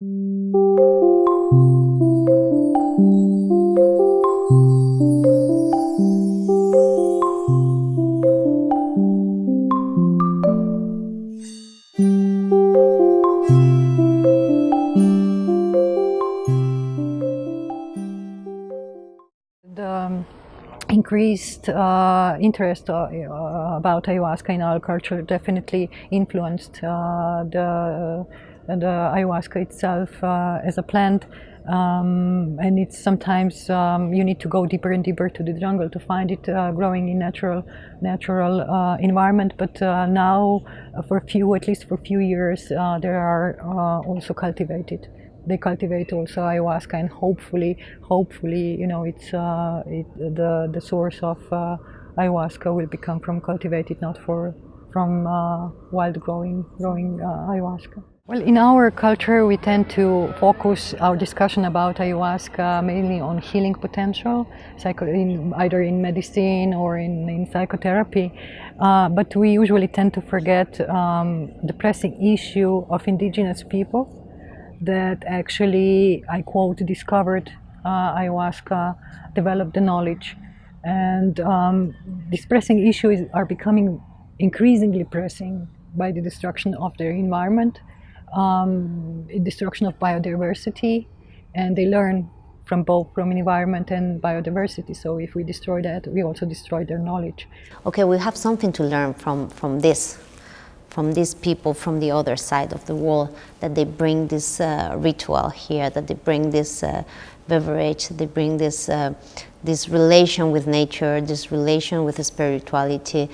The increased interest about ayahuasca in our culture definitely influenced the ayahuasca itself as a plant, and it's sometimes you need to go deeper and deeper to the jungle to find it growing in natural environment. But now, at least for a few years, there are also cultivated. They cultivate also ayahuasca, and hopefully, you know, the source of ayahuasca will become from cultivated, not from wild growing ayahuasca. Well, in our culture, we tend to focus our discussion about ayahuasca mainly on healing potential, either in medicine or in psychotherapy. But we usually tend to forget the pressing issue of indigenous people that actually, I quote, discovered ayahuasca, developed the knowledge. And these pressing issues are becoming increasingly pressing by the destruction of their environment, destruction of biodiversity, and they learn from both from environment and biodiversity. So if we destroy that, we also destroy their knowledge. Okay, we have something to learn from these people from the other side of the wall, that they bring this ritual here, that they bring this beverage, they bring this relation with nature, this relation with spirituality.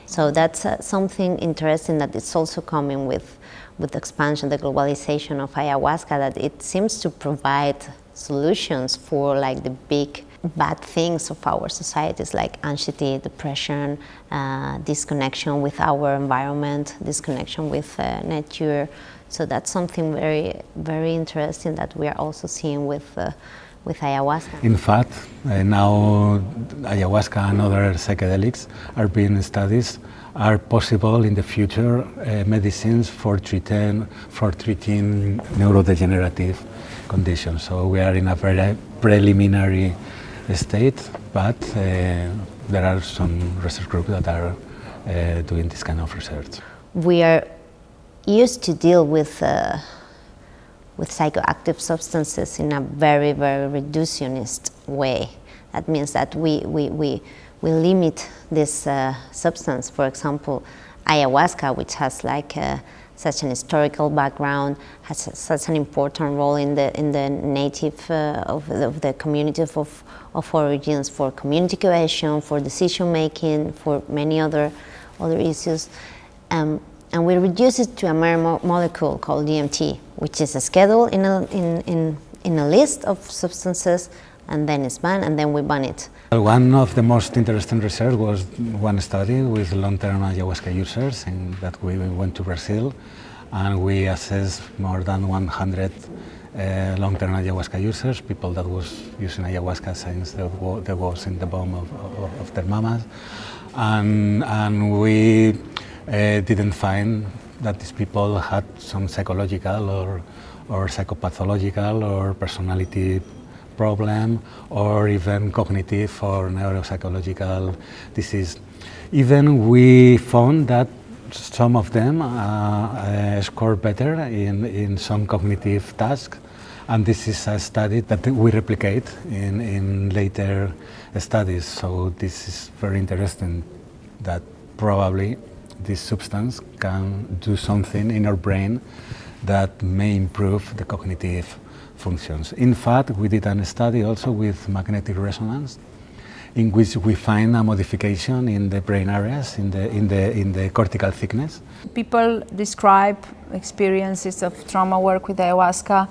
So that's something interesting, that it's also coming with the expansion, the globalization of ayahuasca, that it seems to provide solutions for like the big bad things of our societies, like anxiety, depression, disconnection with our environment, disconnection with nature. So that's something very, very interesting that we are also seeing with ayahuasca. In fact, now ayahuasca and other psychedelics are being studied. Are possible in the future medicines for treating neurodegenerative conditions. So we are in a very preliminary state, but there are some research groups that are doing this kind of research. We are used to deal with psychoactive substances in a very, very reductionist way. That means that we limit this substance. For example, ayahuasca, which has like such an historical background, has such an important role in the native of the community of origins, for community cohesion, for decision making, for many other issues, and we reduce it to a mere molecule called DMT, which is a schedule in a list of substances, and then it's banned, and then we ban it. One of the most interesting research was one study with long-term ayahuasca users, and that we went to Brazil, and we assessed more than 100 long-term ayahuasca users, people that was using ayahuasca since they was in the womb of their mamas, and we didn't find that these people had some psychological or psychopathological or personality problem, or even cognitive or neuropsychological disease. Even we found that some of them score better in some cognitive tasks, and this is a study that we replicate in later studies. So this is very interesting, that probably this substance can do something in our brain that may improve the cognitive functions. In fact, we did a study also with magnetic resonance, in which we find a modification in the brain areas, in the cortical thickness. People describe experiences of trauma work with ayahuasca,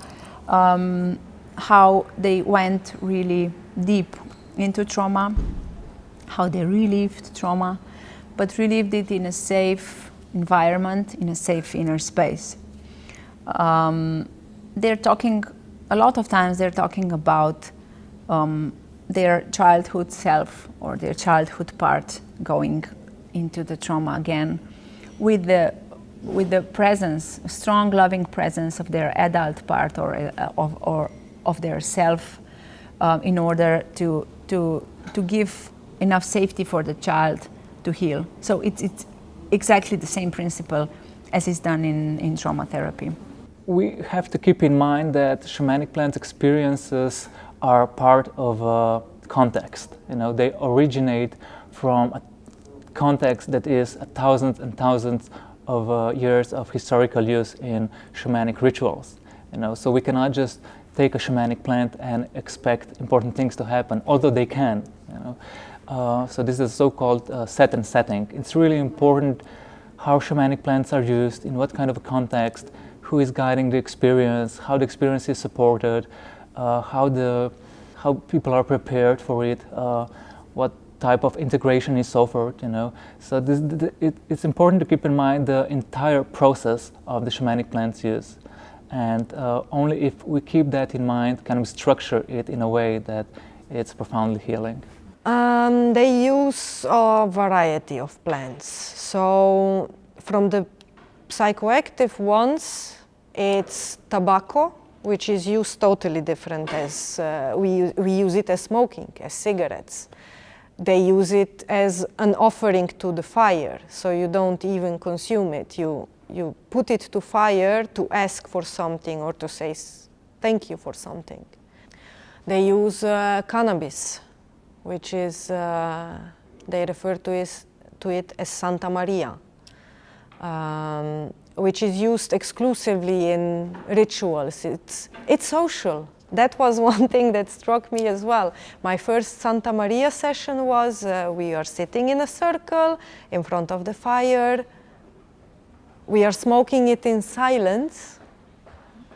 how they went really deep into trauma, how they relived trauma, but relived it in a safe environment, in a safe inner space. They're talking, a lot of times they're talking about their childhood self or their childhood part going into the trauma again, with the with the presence, strong loving presence of their adult part or of their self, in order to give enough safety for the child to heal. So it's exactly the same principle as is done in trauma therapy. We have to keep in mind that shamanic plants experiences are part of a context. You know, they originate from a context that is thousands and thousands of years of historical use in shamanic rituals. You know, so we cannot just take a shamanic plant and expect important things to happen, although they can. You know, so this is so-called set and setting. It's really important how shamanic plants are used, in what kind of a context, who is guiding the experience, how the experience is supported, how people are prepared for it, what type of integration is offered, you know. So it's important to keep in mind the entire process of the shamanic plants use. And only if we keep that in mind can we structure it in a way that it's profoundly healing. They use a variety of plants. So from the psychoactive ones, it's tobacco, which is used totally different as we use it as smoking, as cigarettes. They use it as an offering to the fire, so you don't even consume it. You put it to fire to ask for something or to say thank you for something. They use cannabis, which is, they refer to it as Santa Maria, which is used exclusively in rituals. It's social. That was one thing that struck me as well. My first Santa Maria session was we are sitting in a circle in front of the fire. We are smoking it in silence.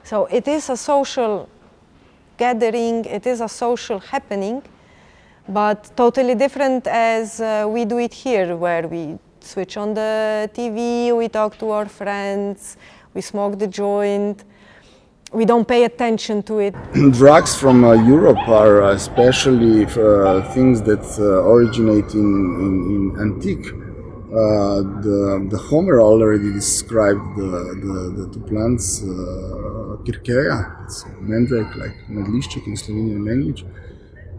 So it is a social gathering, it is a social happening, but totally different as we do it here, where we switch on the TV, we talk to our friends, we smoke the joint. We don't pay attention to it. Drugs from Europe are especially things that originate in antique. The Homer already described the two plants, Kirkeja, it's mandrake, like medlišček in Slovenian language.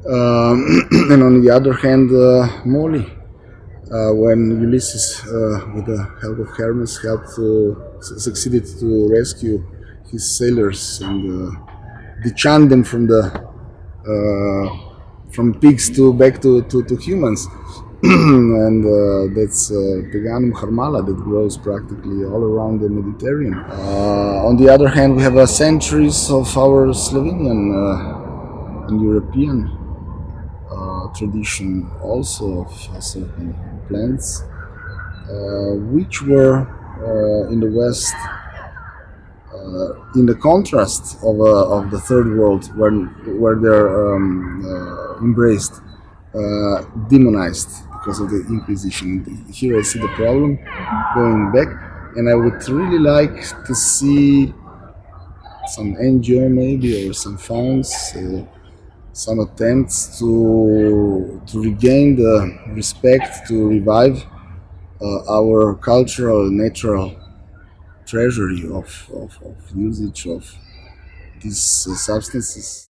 And on the other hand, Moli, when Ulysses, with the help of Hermes, succeeded to rescue his sailors and dechant them from pigs back to humans. And that's Peganum harmala that grows practically all around the Mediterranean. On the other hand, we have centuries of our Slovenian and European tradition also of certain plants, which were in the West, in the contrast of the third world, where they're embraced, demonized because of the Inquisition. Here I see the problem going back, and I would really like to see some NGO maybe, or some funds, some attempts to regain the respect, to revive our cultural, natural treasury of usage of these substances.